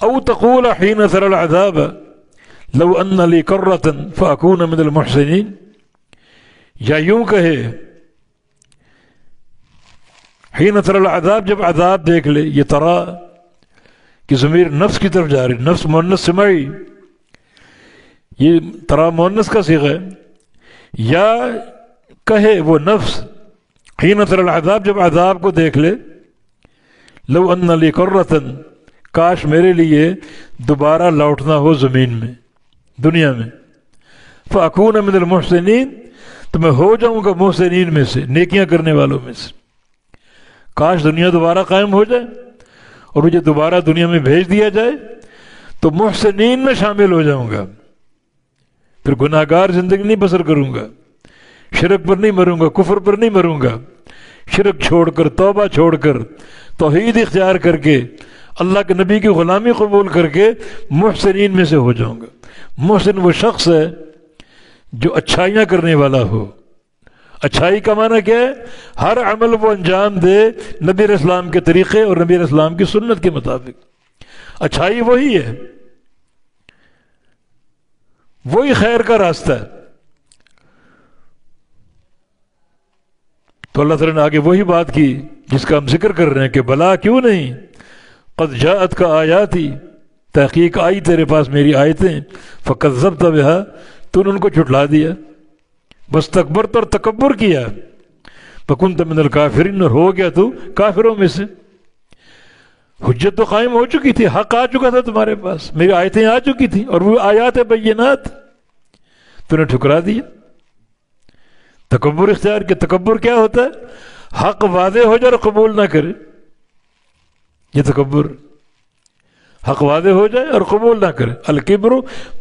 او تقول حين ترى العذاب لو ان لی کرۃ فاکون من المحسنین، یا یوں کہے حین ترى العذاب، جب عذاب دیکھ لے، یہ ترا کہ ضمیر نفس کی طرف جا رہی، نفس مؤنث سماعی، یہ ترا مؤنث کا صیغہ ہے، یا کہے وہ نفس حین ترى العذاب، جب عذاب کو دیکھ لے، لو ان لی کرۃ، کاش میرے لیے دوبارہ لوٹنا ہو زمین میں، دنیا میں، فاکون من المحسنین، تو میں ہو جاؤں گا محسنین میں سے، نیکیاں کرنے والوں میں سے۔ کاش دنیا دوبارہ قائم ہو جائے اور مجھے دوبارہ دنیا میں بھیج دیا جائے تو محسنین میں شامل ہو جاؤں گا، پھر گناہ گار زندگی نہیں بسر کروں گا، شرک پر نہیں مروں گا، کفر پر نہیں مروں گا، شرک چھوڑ کر، توبہ چھوڑ کر، توحید اختیار کر کے، اللہ کے نبی کی غلامی قبول کر کے محسنین میں سے ہو جاؤں گا۔ محسن وہ شخص ہے جو اچھائیاں کرنے والا ہو۔ اچھائی کا معنی کیا ہے؟ ہر عمل وہ انجام دے نبی علیہ السلام کے طریقے اور نبی علیہ السلام کی سنت کے مطابق۔ اچھائی وہی ہے، وہی خیر کا راستہ ہے۔ تو اللہ تعالیٰ نے آگے وہی بات کی جس کا ہم ذکر کر رہے ہیں کہ بلا کیوں نہیں، قد جاءت کا آیاتی، تحقیق آئی تیرے پاس میری آیتیں، فکذبت بہا، تو نے ان کو جھٹلا دیا، بس تکبرت اور تکبر کیا، فکنت من الکافرین، اور ہو گیا تو کافروں میں سے۔ حجت تو قائم ہو چکی تھی، حق آ چکا تھا تمہارے پاس، میری آیتیں آ چکی تھیں، اور وہ آیات بینات، تو نے ٹھکرا دیا، تکبر اختیار کیا۔ تکبر کیا ہوتا ہے؟ حق واضح ہو جائے اور قبول نہ کرے، یہ تکبر۔ حق واضح ہو جائے اور قبول نہ کرے، الکبر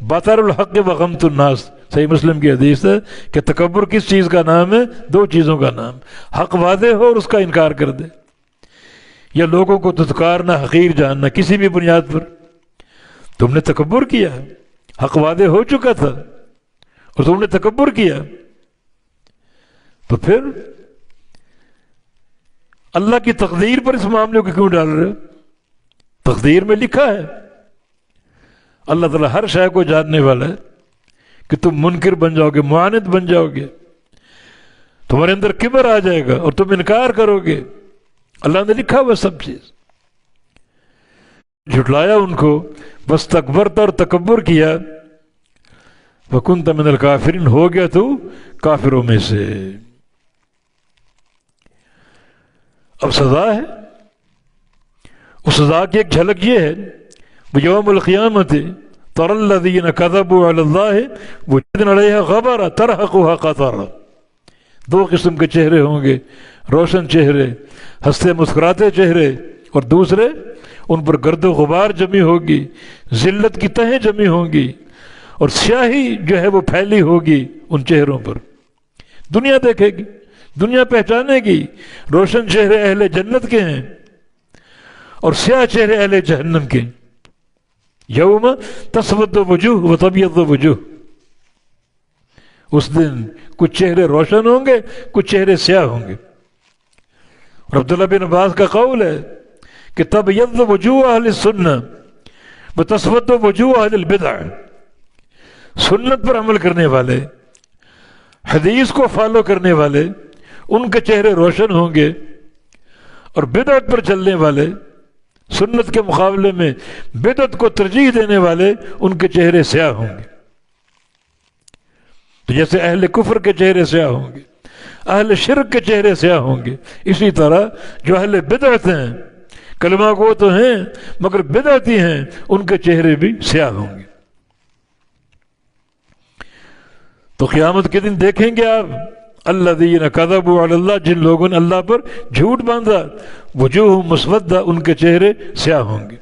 بطر الحق وغمت الناس، صحیح مسلم کی حدیث ہے کہ تکبر کس چیز کا نام ہے؟ دو چیزوں کا نام، حق واضح ہو اور اس کا انکار کر دے، یا لوگوں کو دھتکارنا، حقیر جاننا کسی بھی بنیاد پر۔ تم نے تکبر کیا، حق واضح ہو چکا تھا اور تم نے تکبر کیا، تو پھر اللہ کی تقدیر پر اس معاملے کو کیوں ڈال رہے ہو؟ تقدیر میں لکھا ہے، اللہ تعالیٰ ہر شے کو جاننے والا ہے کہ تم منکر بن جاؤ گے، معاند بن جاؤ گے، تمہارے اندر کبر آ جائے گا اور تم انکار کرو گے۔ اللہ نے لکھا ہوا سب چیز، جھٹلایا ان کو، بس تکبرت اور تکبر کیا، وَكُنْتَ مِنَ الْكَافِرِينَ، ہو گیا تو کافروں میں سے۔ اب سزا ہے، اس سزا کی ایک جھلک یہ ہے، یوم القیامت تَرَى الَّذِينَ كَذَبُوا عَلَى اللَّهِ وُجِّدْنَ عَلَيْهَا غَبَرًا تَرْهَقُهَا قَتَرًا، دو قسم کے چہرے ہوں گے، روشن چہرے، ہنستے مسکراتے چہرے، اور دوسرے ان پر گرد و غبار جمی ہوگی، ذلت کی تہیں جمی ہوں گی، اور سیاہی جو ہے وہ پھیلی ہوگی ان چہروں پر۔ دنیا دیکھے گی، دنیا پہچانے گی، روشن چہرے اہل جنت کے ہیں اور سیاہ چہرے اہل جہنم کے۔ یوم تسود وجوہ و تبیض وجوہ، اس دن کچھ چہرے روشن ہوں گے، کچھ چہرے سیاہ ہوں گے۔ اور عبداللہ بن عباس کا قول ہے کہ تبیض وجوہ اہل السنہ و تسود وجوہ اہل البدع، سنت پر عمل کرنے والے، حدیث کو فالو کرنے والے، ان کے چہرے روشن ہوں گے، اور بدعت پر چلنے والے، سنت کے مقابلے میں بدعت کو ترجیح دینے والے، ان کے چہرے سیاہ ہوں گے۔ تو جیسے اہل کفر کے چہرے سیاہ ہوں گے، اہل شرک کے چہرے سیاہ ہوں گے، اسی طرح جو اہل بدعت ہیں، کلمہ گو تو ہیں مگر بدعتی ہیں، ان کے چہرے بھی سیاہ ہوں گے۔ تو قیامت کے دن دیکھیں گے آپ الذین کذبوا علی اللہ، جن لوگوں نے اللہ پر جھوٹ باندھا، وجوہ مسودہ، ان کے چہرے سیاہ ہوں گے۔